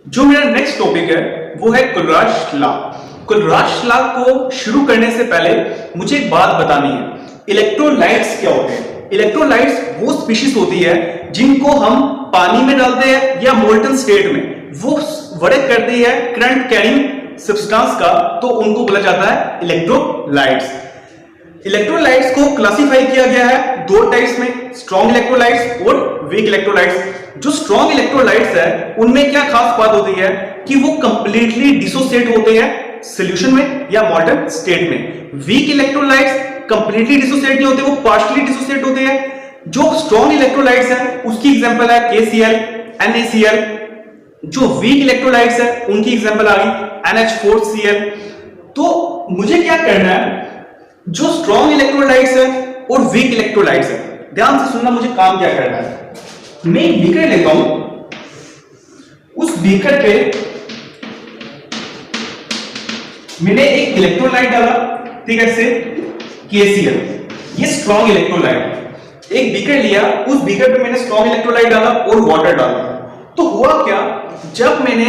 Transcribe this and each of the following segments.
जो मेरा next topic है वो है कुलराश लॉ। कुलराश लॉ को शुरू करने से पहले मुझे एक बात बतानी है, इलेक्ट्रोलाइट्स क्या होते हैं। इलेक्ट्रोलाइट्स वो स्पीशीज होती है जिनको हम पानी में डालते हैं या मोल्टन स्टेट में, वो वर्क करती है करंट कैरिंग सब्सटेंस का, तो उनको बोला जाता है इलेक्ट्रोलाइट्स। इलेक्ट्रोलाइट्स को क्लासिफाई किया गया है दो टाइप्स में, स्ट्रॉन्ग इलेक्ट्रोलाइट्स और वीक इलेक्ट्रोलाइट्स। जो स्ट्रॉन्ग इलेक्ट्रोलाइट्स है उनमें क्या खास बात होती है कि वो कंप्लीटली डिसोसिएट होते हैं सॉल्यूशन में या मॉल्टन स्टेट में। वीक इलेक्ट्रोलाइट्स कंप्लीटली डिसोसिएट नहीं होते, वो पार्शियली डिसोसिएट होते हैं। जो स्ट्रॉन्ग इलेक्ट्रोलाइट्स है उसकी एग्जांपल है KCl, NaCl। जो वीक इलेक्ट्रोलाइट्स है उनकी एग्जांपल आ गई NH4Cl। तो मुझे क्या करना है, जो स्ट्रॉन्ग इलेक्ट्रोलाइट्स है और वीक इलेक्ट्रोलाइट्स है, ध्यान से सुनना, मुझे काम क्या करना है। मैं एक बीकर लेता हूं, उस बीकर पे मैंने एक इलेक्ट्रोलाइट डाला, ठीक है, से KCl, ये स्ट्रॉन्ग इलेक्ट्रोलाइट। एक बीकर लिया, उस बीकर पे मैंने स्ट्रॉन्ग इलेक्ट्रोलाइट डाला और वाटर डाला। तो हुआ क्या, जब मैंने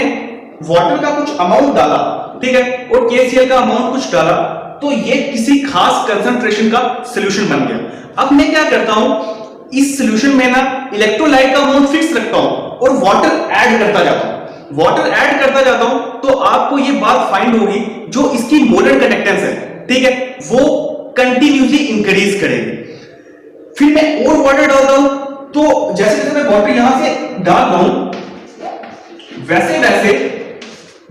वाटर का कुछ अमाउंट डाला, ठीक है, और KCl का अमाउंट कुछ डाला, तो ये किसी खास कंसंट्रेशन का सॉल्यूशन बन गया। अब मैं क्या करता हूं, इस सॉल्यूशन में ना इलेक्ट्रोलाइट का अमाउंट फिक्स रखता हूं और वाटर ऐड करता जाता हूं, वाटर ऐड करता जाता हूं, तो आपको ये बात फाइंड होगी जो इसकी मोलर कंडक्टेंस है, ठीक है, वो कंटिन्यूसली इंक्रीज करेगी। फिर मैं और वाटर डालता हूं, तो जैसे जैसे मैं वाटर यहां से डाल रहा हूं, वैसे वैसे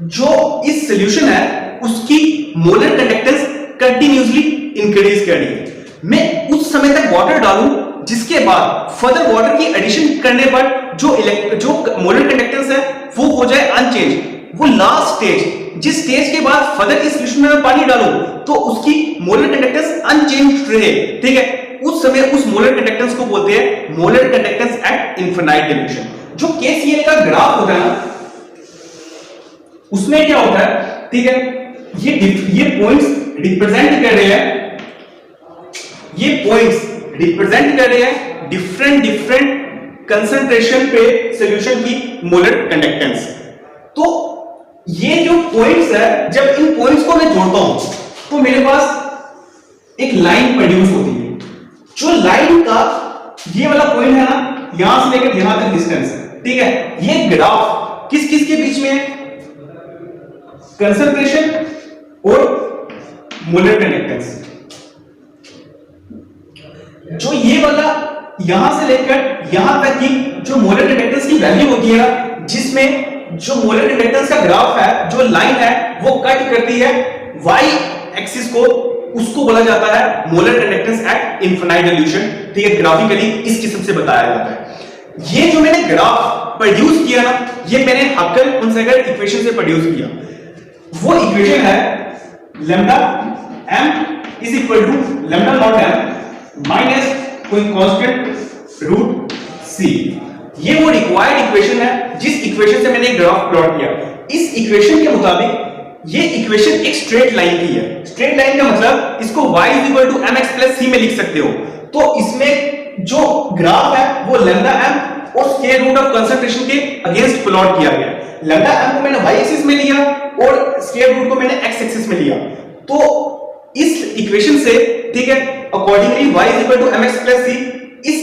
जो इस सॉल्यूशन है उसकी मोलर कंडक्टेंस कंटिन्यूसली इंक्रीज करेगी। मैं उस समय तक वाटर डालूं जिसके बाद फर्दर वाटर की एडिशन करने पर जो मोलर कंडक्टेंस है वो हो जाए अनचेंज। वो लास्ट स्टेज, जिस स्टेज के बाद फर्दर इस सॉल्यूशन में पानी डालूं तो उसकी मोलर कंडक्टेंस अनचेंज रहे, ठीक है, उस समय उस मोलर कंडक्टेंस को बोलते हैं molar conductance at infinite dilution. जो KCl का ग्राफ होता है ना, उसमें क्या होता है, ठीक है, ये पॉइंट्स रिप्रेजेंट कर रहे हैं, ये पॉइंट्स रिप्रेजेंट कर रहे हैं डिफरेंट कंसंट्रेशन पे सॉल्यूशन की मोलर कंडक्टेंस। तो ये जो पॉइंट्स है, जब इन पॉइंट्स को मैं जोड़ता हूं तो मेरे पास एक लाइन प्रोड्यूस होती है। जो लाइन का ये वाला पॉइंट है ना, यहां से लेकर यहां तक डिस्टेंस है, ठीक है, ये ग्राफ किस किस के बीच में है, कंसंट्रेशन और मोलर कंडक्टेंस। जो ये वाला यहां से लेकर यहां तक की जो मोलर कंडक्टेंस की वैल्यू होती है ना, जिसमें जो मोलर कंडक्टेंस का ग्राफ है, जो लाइन है वो कट करती है y एक्सिस को, उसको बोला जाता है molar conductance at infinite dilution, ठीक है, ग्राफिकली इस किस्म से बताया जाता है। ये जो मैंने ग्राफ प्रोड्यूस किया ना, ये मैंने हक्केल-उनसेगर इक्वेशन से प्रोड्यूस किया। वो इक्वेशन है lambda m is equal to lambda not m minus कोई कांस्टेंट रूट c। ये वो रिक्वायर्ड इक्वेशन है जिस इक्वेशन से मैंने ग्राफ प्लॉट किया। इस इक्वेशन के मुताबिक ये इक्वेशन एक स्ट्रेट लाइन की है। स्ट्रेट लाइन का मतलब इसको y = mx + c में लिख सकते हो। तो इसमें जो ग्राफ है वो लैम्डा m और स्क्वायर रूट ऑफ कंसंट्रेशन के अगेंस्ट प्लॉट किया गया। लैम्डा m को मैंने y एक्सिस में लिया और स्क्वायर रूट को मैंने x एक्सिस में लिया। तो इस इक्वेशन से, ठीक है, अकॉर्डिंगली y = mx + c, इस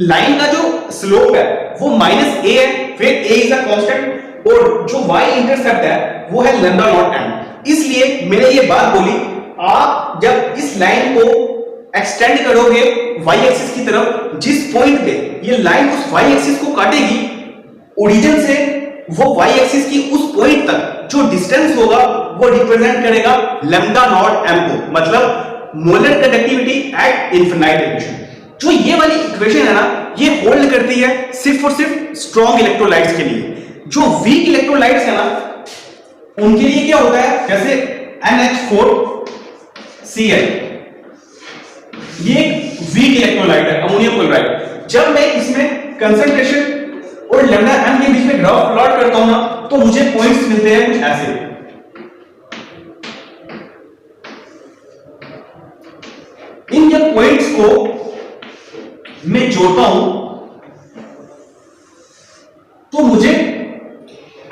लाइन का जो स्लोप है वो -a है, फिर a इज अ कांस्टेंट और जो y इंटरसेप्ट है वो है लैम्डा नॉट m। इसलिए मैंने ये बात बोली, आप जब इस लाइन को एक्सटेंड करोगे y एक्सिस की तरफ, जिस पॉइंट पे ये लाइन उस y एक्सिस को काटेगी, ओरिजिन से वो y एक्सिस की उस पॉइंट तक जो डिस्टेंस होगा वो रिप्रेजेंट करेगा लैम्डा नॉट m को, मतलब molar conductivity at infinite dilution. जो ये वाली इक्वेशन है ना, ये होल्ड करती है सिर्फ और सिर्फ स्ट्रॉन्ग इलेक्ट्रोलाइट्स के लिए। जो वीक इलेक्ट्रोलाइट्स है ना, उनके लिए क्या होता है, जैसे NH4Cl, ये एक वीक इलेक्ट्रोलाइट है, अमोनियम क्लोराइड। जब मैं इसमें कंसंट्रेशन और लैम्डा m के बीच में ग्राफ प्लॉट करता हूं ना, तो मुझे पॉइंट्स मिलते हैं कुछ ऐसे। इन जब पॉइंट्स को मैं जोड़ता हूं तो मुझे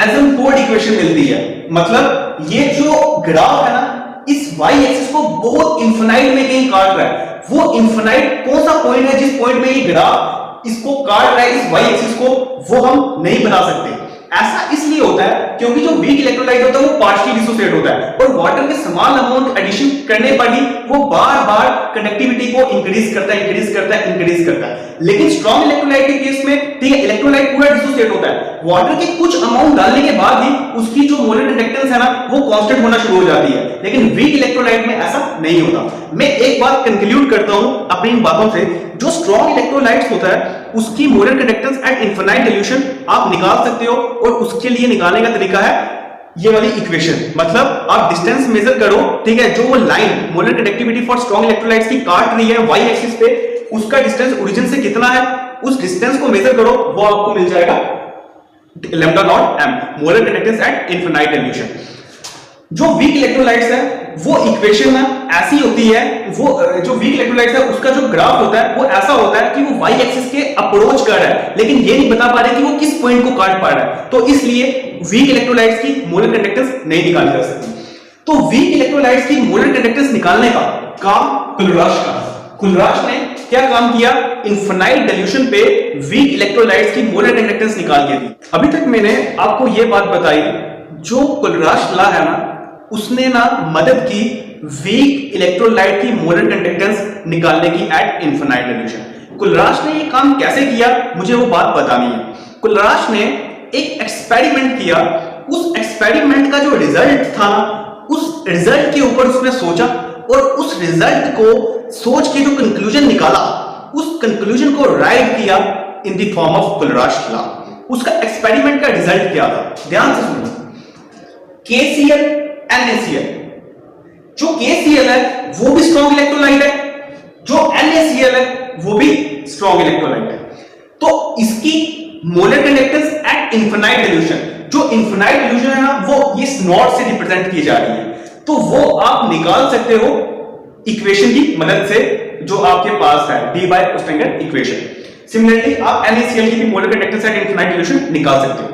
एसिम्प्टोट इक्वेशन मिलती है। मतलब ये जो ग्राफ है ना, इस वाई एक्सिस को बहुत इंफिनाइट में कहीं काट रहा है। वो इंफिनाइट कौन सा पॉइंट है जिस पॉइंट में ये ग्राफ इसको काट रहा है, इस वाई एक्सिस को, वो हम नहीं बता सकते। ऐसा इसलिए होता है क्योंकि जो वीक इलेक्ट्रोलाइट होता है वो पार्शियली डिसोसिएट होता है, और वाटर के समान अमाउंट एडिशन करने पर ही वो बार-बार कंडक्टिविटी को इंक्रीज करता है। लेकिन स्ट्रॉन्ग इलेक्ट्रोलाइट के केस में, ठीक है, इलेक्ट्रोलाइट पूरा डिसोसिएट होता है। वाटर के कुछ अमाउंट डालने के बाद ही उसकी जो मोलर कंडक्टेंस है ना, वो कांस्टेंट होना शुरू हो जाती है। लेकिन वीक इलेक्ट्रोलाइट में ऐसा नहीं होता। मैं एक बात कंक्लूड करता हूं अपनी इन बातों से, जो स्ट्रॉन्ग इलेक्ट्रोलाइट्स होता है उसकी molar conductance at infinite dilution आप निकाल सकते हो, और उसके लिए निकालने का तरीका है ये वाली इक्वेशन। मतलब आप डिस्टेंस मेजर करो, ठीक है, जो वो line molar conductivity for strong electrolytes की काट रही है वाई एक्सिस पे, उसका डिस्टेंस ओरिजिन से कितना है, उस डिस्टेंस को मेजर करो, वो आपको मिल जाएगा lambda naught M, molar conductance at infinite dilution. जो वीक इलेक्ट्रोलाइट्स है वो इक्वेशन ना ऐसी होती है, वो जो वीक इलेक्ट्रोलाइट्स है उसका जो ग्राफ होता है वो ऐसा होता है कि वो वाई एक्सिस के अप्रोच कर रहा है, लेकिन ये नहीं बता पा रहे कि वो किस पॉइंट को काट पा रहा है। तो इसलिए वीक इलेक्ट्रोलाइट्स की मोलर कंडक्टेंस नहीं निकाली जा सकती। तो वीक इलेक्ट्रोलाइट्स की मोलर कंडक्टेंस निकालने का काम कुलराश ने क्या काम किया, इनफिनाइट डिल्यूशन पे वीक इलेक्ट्रोलाइट्स की मोलर कंडक्टेंस निकाल के दी। अभी तक मैंने आपको यह बात बताई, जो कुलराश लॉ है ना, उसने ना मदद की वीक इलेक्ट्रोलाइट की मोलर कंडक्टेंस निकालने की एट इनफिनाइट डिल्यूशन। कुलराश ने ये काम कैसे किया, मुझे वो बात बतानी है। कुलराश ने एक एक्सपेरिमेंट किया, उस एक्सपेरिमेंट का जो रिजल्ट था ना, उस रिजल्ट के ऊपर उसने सोचा, और उस रिजल्ट को सोच के जो कंक्लूजन निकाला, उस कंक्लूजन को राइट किया in the form of Kohlrausch law. उसका एक्सपेरिमेंट का रिजल्ट क्या था, ध्यान से सुनो। KCl NaCl, जो KCl है वो भी स्ट्रॉन्ग इलेक्ट्रोलाइट है, जो NaCl है वो भी स्ट्रॉन्ग इलेक्ट्रोलाइट है। तो इसकी molar conductance at infinite dilution, जो इनफिनाइट डिल्यूशन है ना, वो इस नॉट से रिप्रेजेंट की जा रही है। तो वो आप निकाल सकते हो इक्वेशन की मदद से जो आपके पास है, डी बाय ओस्टेंगर इक्वेशन। सिमिलरली आप NaCl की भी molar conductance at infinite dilution निकाल सकते हो।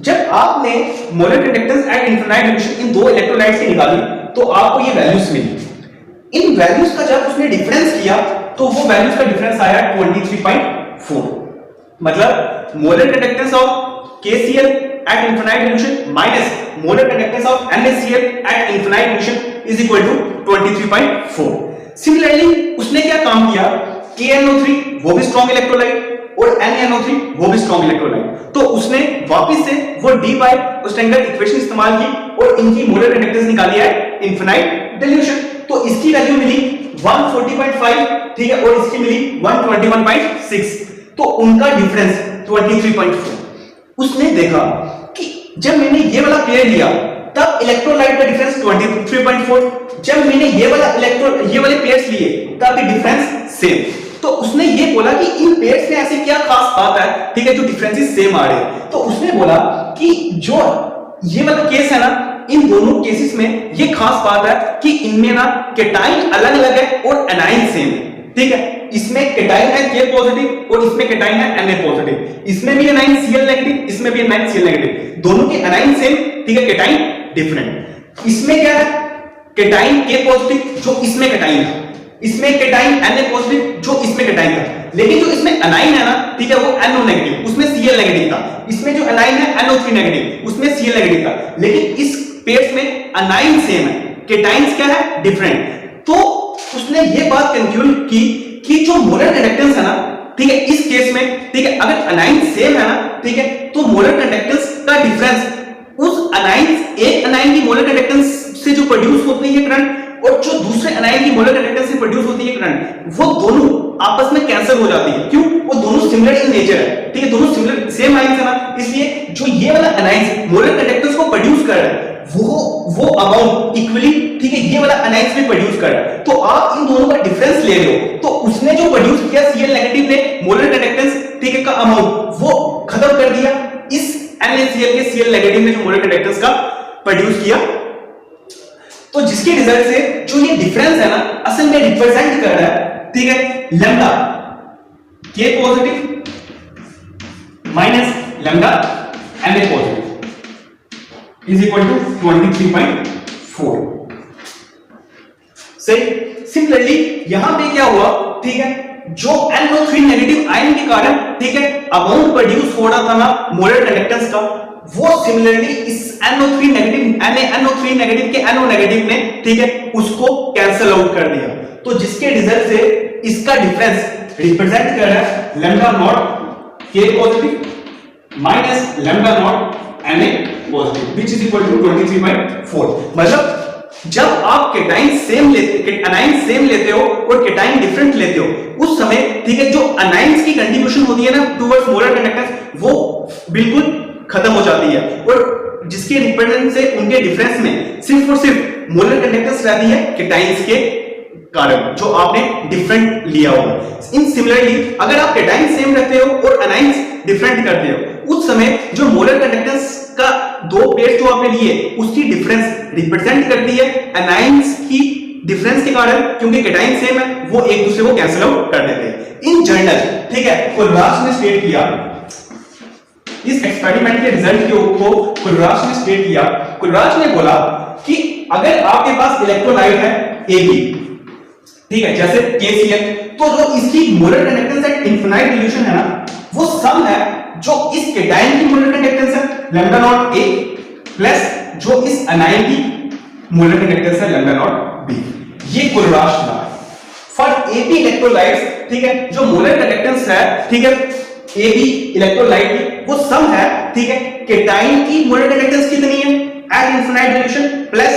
जब आपने molar conductance at infinite dilution इन दो इलेक्ट्रोलाइट्स की निकाली, तो आपको ये वैल्यूज मिली। इन वैल्यूज का जब उसने डिफरेंस किया, तो वो वैल्यूज का डिफरेंस आया 23.4। मतलब molar conductance of KCl at infinite dilution minus molar conductance of NaCl at infinite dilution is equal to 23.4। Similarly उसने क्या काम किया, KNO3 वो भी स्ट्रॉन्ग इलेक्ट्रोलाइट और NaNO3 वो भी स्ट्रॉन्ग इलेक्ट्रोलाइट, तो उसने वापस से वो डी बाय ओस्टेंगर इक्वेशन इस्तेमाल की और इनकी मोलर कंडक्टेंस निकाली है इनफिनाइट डिल्यूशन। तो इसकी वैल्यू मिली 140.5, ठीक है, और इसकी मिली 121.6। तो उनका डिफरेंस 23.4। उसने देखा कि जब मैंने ये वाला पेयर लिया तब इलेक्ट्रोलाइट का डिफरेंस 23.4, जब मैंने ये वाले पेयर्स लिए तब भी डिफरेंस सेम। तो उसने ये बोला कि इन पेयर्स में ऐसी क्या खास बात है, ठीक है, जो डिफरेंसेस सेम आ रहे हैं। तो उसने बोला कि जो ये वाला केस है ना, इन दोनों केसेस में ये खास बात है कि इनमें ना कैटाइन अलग अलग है और एनाइन सेम है, ठीक है। इसमें कैटाइन है K पॉजिटिव और इसमें कैटाइन है Na पॉजिटिव, इसमें भी एनाइन Cl नेगेटिव, इसमें भी एनाइन Cl नेगेटिव, दोनों के एनाइन सेम, ठीक है, कैटाइन डिफरेंट। इसमें क्या है, कैटाइन K पॉजिटिव जो इसमें कैटाइन है, इसमें कैटाइन Na पॉजिटिव जो इसमें कैटाइन था, लेकिन जो इसमें एनाइन है ना, ठीक है, वो NO नेगेटिव, उसमें Cl नेगेटिव था। इसमें जो एनाइन है NO3 नेगेटिव, उसमें Cl नेगेटिव था। लेकिन इस पेयर्स में एनाइन सेम है, कैटाइन्स क्या है, डिफरेंट। तो उसने ये बात कंक्लूड की कि जो मोलर कंडक्टेंस है ना, ठीक है, इस केस में, ठीक है, अगर एनाइन सेम है ना, ठीक है, तो मोलर कंडक्टेंस का डिफरेंस उस एक एनाइन की मोलर कंडक्टेंस से जो प्रोड्यूस होती है करंट और जो दूसरे एनाइन की मोलर कंडक्टेंस से प्रोड्यूस होती है करंट, वो दोनों आपस में कैंसिल हो जाती है। क्यों? वो दोनों सिमिलर इन नेचर है, ठीक है, दोनों सिमिलर सेम आयंस है ना, इसलिए जो ये वाला एनाइन मोलर कंडक्टेंस को प्रोड्यूस कर रहा है वो अमाउंट इक्वली, ठीक है, ये वाला एनाइंस में प्रोड्यूस कर रहा है। तो आप इन दोनों का डिफरेंस ले रहे हो, तो उसने जो प्रोड्यूस किया Cl नेगेटिव ने मोलर कंडक्टेंस, ठीक है, का अमाउंट वो खत्म कर दिया इस NaCl के Cl नेगेटिव ने जो मोलर कंडक्टेंस का प्रोड्यूस किया। तो जिसके रिजल्ट से जो ये डिफरेंस है ना, असल में रिप्रेजेंट कर रहा है, ठीक है, lambda K positive minus lambda Na positive, is equal to 23.4। सही। सिमिलरली यहां पे क्या हुआ, ठीक है, जो NO3 नेगेटिव आयन के कारण, ठीक है, अमाउंट प्रोड्यूस हो रहा था ना मोलर कंडक्टेंस का, वो सिमिलरली इस NO3 नेगेटिव के NO नेगेटिव ने, ठीक है, उसको कैंसिल आउट कर दिया। तो जिसके रिजल्ट से इसका डिफरेंस रिप्रेजेंट कर रहा है lambda naught K positive minus lambda not Na positive which is equal to 23.4। मतलब जब आप केटाइन सेम लेते, अनाइन सेम लेते हो और केटाइन डिफरेंट लेते हो, उस समय, ठीक है, जो अनाइंस की कंट्रीब्यूशन होती है ना टुवर्ड्स मोलर कंडक्टेंस, वो बिल्कुल खत्म हो जाती है, और जिसके रिप्रेजेंट से उनके डिफरेंस में सिर्फ और सिर्फ मोलर कंडक्टेंस रहती है केटाइंस के कारण, जो आपने डिफरेंट लिया होगा। इन सिमिलरली अगर आप केटाइन सेम रखते हो और अनाइंस डिफरेंट करते हो, उस समय जो मोलर कंडक्टेंस का दो पेयर जो आपने लिए उसकी डिफरेंस रिप्रेजेंट करती है अनाइंस की डिफरेंस के कारण, क्योंकि केटाइन सेम है, वो एक दूसरे को कैंसिल आउट कर देते हैं। इन जनरल, ठीक है, कुलराज ने स्टेट किया, इस एक्सपेरिमेंट के रिजल्ट को कुलराज ने स्टेट किया। कुलराज ने बोला कि अगर आपके पास इलेक्ट्रोलाइट है Ag, ठीक है, जैसे KCl, तो जो इसकी molar conductance at infinite dilution है ना, वो सम है जो इस केटाइन की मोलर कंडक्टेंस है लैम्डा नॉट A प्लस जो इस अनाइन की मोलर कंडक्टेंस है लैम्डा नॉट B। ये कुलराज लॉ है फॉर AB इलेक्ट्रोलाइट्स, ठीक है, जो मोलर कंडक्टेंस है, ठीक है, AB इलेक्ट्रोलाइट की वो सम है, ठीक है, केटाइन की मोलर कंडक्टेंस कितनी है एट इनफिनाइट डिल्यूशन प्लस,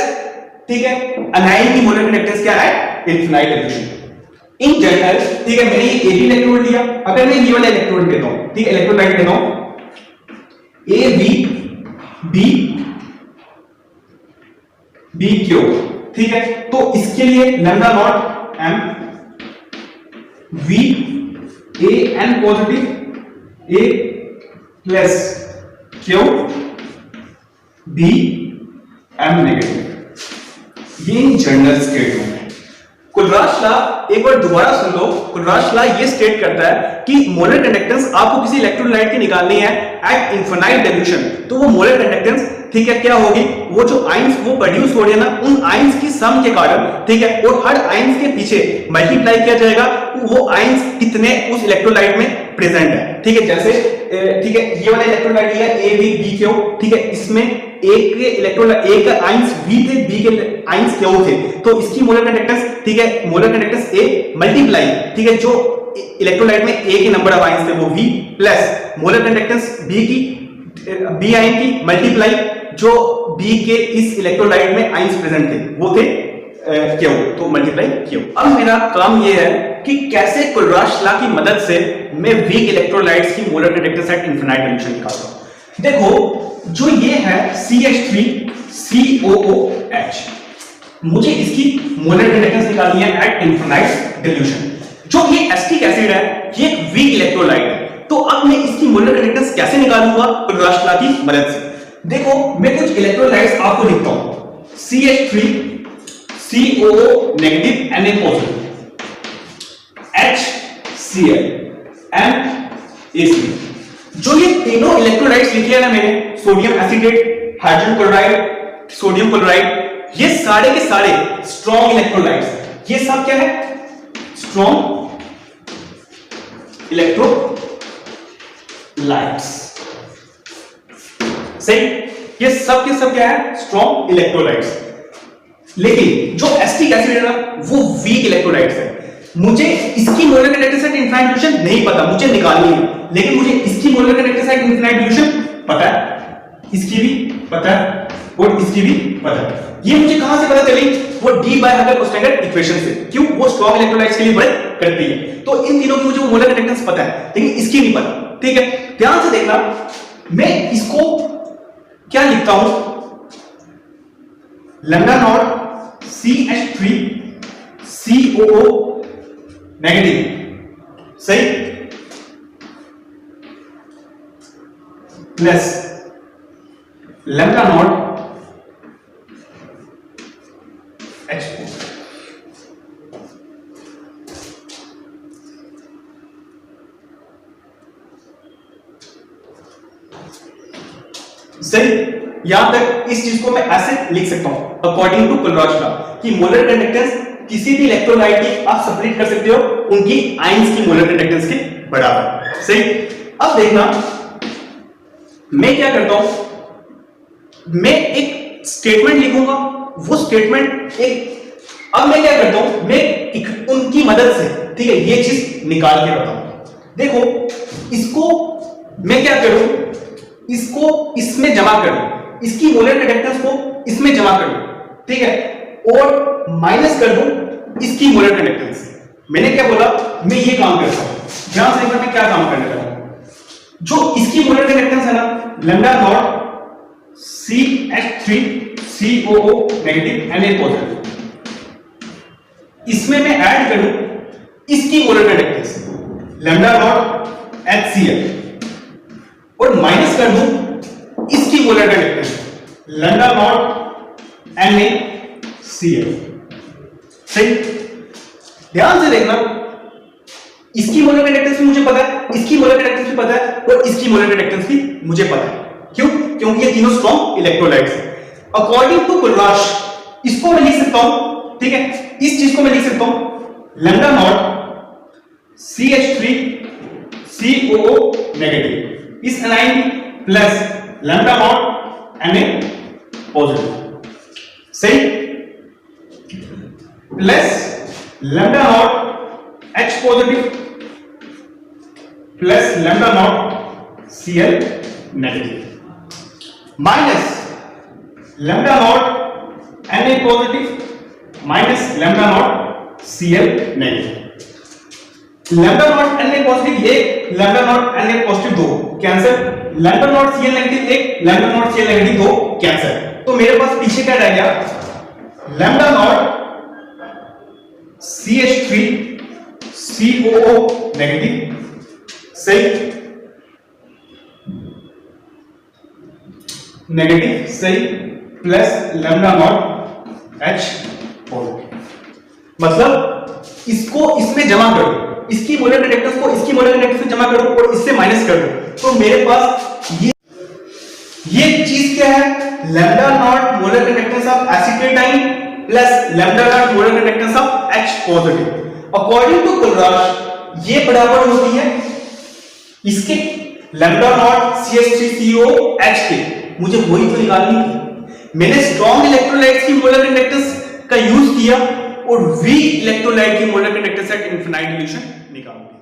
ठीक है, अनाइन की मोलर कंडक्टेंस क्या है इनफिनाइट डिल्यूशन। इन जनरल, ठीक है, मैंने ये AB इलेक्ट्रोड लिया, अगर मैं ये वाला इलेक्ट्रोड लेता हूं, ठीक है, इलेक्ट्रोलाइट लेता हूं BQ, ठीक है, तो इसके लिए lambda not M V A N positive A plus Q B M negative, ये जनरल स्टेटमेंट है। कुलराज लॉ एक बार दोबारा सुन लो। कुलराज लॉ ये स्टेट करता है कि मोलर कंडक्टेंस आपको किसी इलेक्ट्रोलाइट की निकालनी है एट इनफिनाइट डिल्यूशन, तो वो मोलर कंडक्टेंस, ठीक है, क्या होगी, वो जो आयंस वो प्रोड्यूस हो रहे हैं ना, उन आयंस की सम के कारण, ठीक है, और हर आयंस के पीछे मल्टीप्लाई किया जाएगा वो आयंस कितने उस इलेक्ट्रोलाइट में प्रेजेंट है, ठीक है। जैसे, ठीक है, ये वाला इलेक्ट्रोलाइट लिया ABQ, ठीक है, इसमें एक के इलेक्ट्रोलाइट, एक का आयंस V थे, B के आयंस Q थे, तो इसकी मोलर कंडक्टेंस, ठीक है, मोलर कंडक्टेंस A मल्टीप्लाई, ठीक है, जो इलेक्ट्रोलाइट में A के नंबर ऑफ आयंस थे वो V plus molar conductance B ion की मल्टीप्लाई जो B के इस इलेक्ट्रोलाइट में आयंस प्रेजेंट थे वो थे Q, तो मल्टीप्लाई Q। अब मेरा काम ये है कि कैसे कुलराज लॉ की मदद से मैं वीक इलेक्ट्रोलाइट्स की molar conductance at infinite dilution निकालता हूं। देखो, जो ये है CH3COOH, मुझे इसकी मोलर कंडक्टेंस निकालनी है एट इनफिनाइट डिल्यूशन। जो ये एसिटिक एसिड है, ये एक वीक इलेक्ट्रोलाइट है, तो अब मैं इसकी मोलर कंडक्टेंस कैसे निकालूंगा कुलराज लॉ की मदद से। देखो, मैं कुछ इलेक्ट्रोलाइट्स आपको लिखता हूं, CH3COO negative Na positive, HCl MaCl। जो ये तीनों इलेक्ट्रोलाइट्स लिखे हैं ना मैंने, sodium acetate, hydrogen chloride, sodium chloride, ये सारे के सारे स्ट्रॉन्ग इलेक्ट्रोलाइट्स। ये सब क्या है, स्ट्रॉन्ग इलेक्ट्रोलाइट्स। सही, ये सब के सब क्या है, स्ट्रॉन्ग इलेक्ट्रोलाइट्स। लेकिन जो एसिटिक एसिड है ना, वो वीक इलेक्ट्रोलाइट्स है। मुझे इसकी molar conductance at infinite dilution नहीं पता, मुझे निकालनी है, लेकिन मुझे इसकी molar conductance at infinite dilution पता है, इसकी भी पता है और इसकी भी पता है। ये मुझे कहां से पता चली, वो डी बाय हगर-कोस्टेंगर इक्वेशन से। क्यों, वो स्ट्रॉन्ग इलेक्ट्रोलाइट्स के लिए मदद करती है। तो इन तीनों की मुझे मोलर कंडक्टेंस पता है, लेकिन इसकी नहीं पता, ठीक है। ध्यान से देखना, मैं इसको क्या लिखता हूं, लैम्डा नॉट CH3COO नेगेटिव, सही, प्लस लैम्डा नॉट H, सही। यहां तक इस चीज को मैं ऐसे लिख सकता हूं अकॉर्डिंग टू कुलराज लॉ कि मोलर कंडक्टेंस किसी भी इलेक्ट्रोलाइट की आप सेपरेट कर सकते हो उनकी आयंस की मोलर कंडक्टेंस के बराबर। सही। अब देखना मैं क्या करता हूं, मैं एक स्टेटमेंट लिखूंगा, वो स्टेटमेंट अब मैं क्या करता हूं, मैं उनकी मदद से, ठीक है, ये चीज निकाल के बताऊं। देखो इसको मैं क्या करूं, इसको इसमें जमा करूं, इसकी मोलर कंडक्टेंस को इसमें जमा करूं, ठीक है, और माइनस कर दूं इसकी मोलर कंडक्टेंस। मैंने क्या बोला, मैं ये काम करता हूं, ध्यान से मैं क्या काम करने लगा हूं। जो इसकी मोलर कंडक्टेंस है ना lambda nought CH3COO negative Na positive, इसमें मैं ऐड करूं इसकी molar conductance lambda naught HCl और माइनस कर दूं इसकी molar conductance lambda naught NaCl। सही। ध्यान से देखना, इसकी मोलर कंडक्टेंस भी मुझे पता है, इसकी मोलर कंडक्टेंस भी पता है और इसकी मोलर कंडक्टेंस भी मुझे पता है। क्यों? क्योंकि ये तीनों स्ट्रॉन्ग इलेक्ट्रोलाइट्स हैं। अकॉर्डिंग टू कुलराज इसको मैं लिख सकता हूं, ठीक है, इस चीज को मैं लिख सकता हूं लैम्डा नॉट CH3COO नेगेटिव इस anion plus lambda not Na positive. सही। Plus lambda nought H positive plus lambda nought Cl negative minus lambda not Na positive minus lambda nought Cl negative. Lambda not Na positive 1, lambda not Na positive 2 cancel, lambda nought Cl negative 1, lambda nought Cl negative 2 cancel. तो मेरे पास पीछे क्या रह गया, lambda nought CH3COO negative. सही। Negative, सही, plus lambda nought H positive. मतलब इसको इसमें जमा करो, इसकी मोलर कंडक्टेंस को इसकी मोलर कंडक्टेंस में जमा करो और इससे माइनस कर दो, तो मेरे पास ये चीज क्या है, lambda naught molar conductance of acetyl plus lambda naught molar conductance of H positive. According to Kohlrausch ये बराबर होती है इसके लैम्डा नॉट CH3COH के। मुझे वही तो निकालनी थी। मैंने स्ट्रॉन्ग इलेक्ट्रोलाइट्स की मोलर कंडक्टेंस का यूज किया और वीक इलेक्ट्रोलाइट की molar conductance at infinite dilution निकाल दी।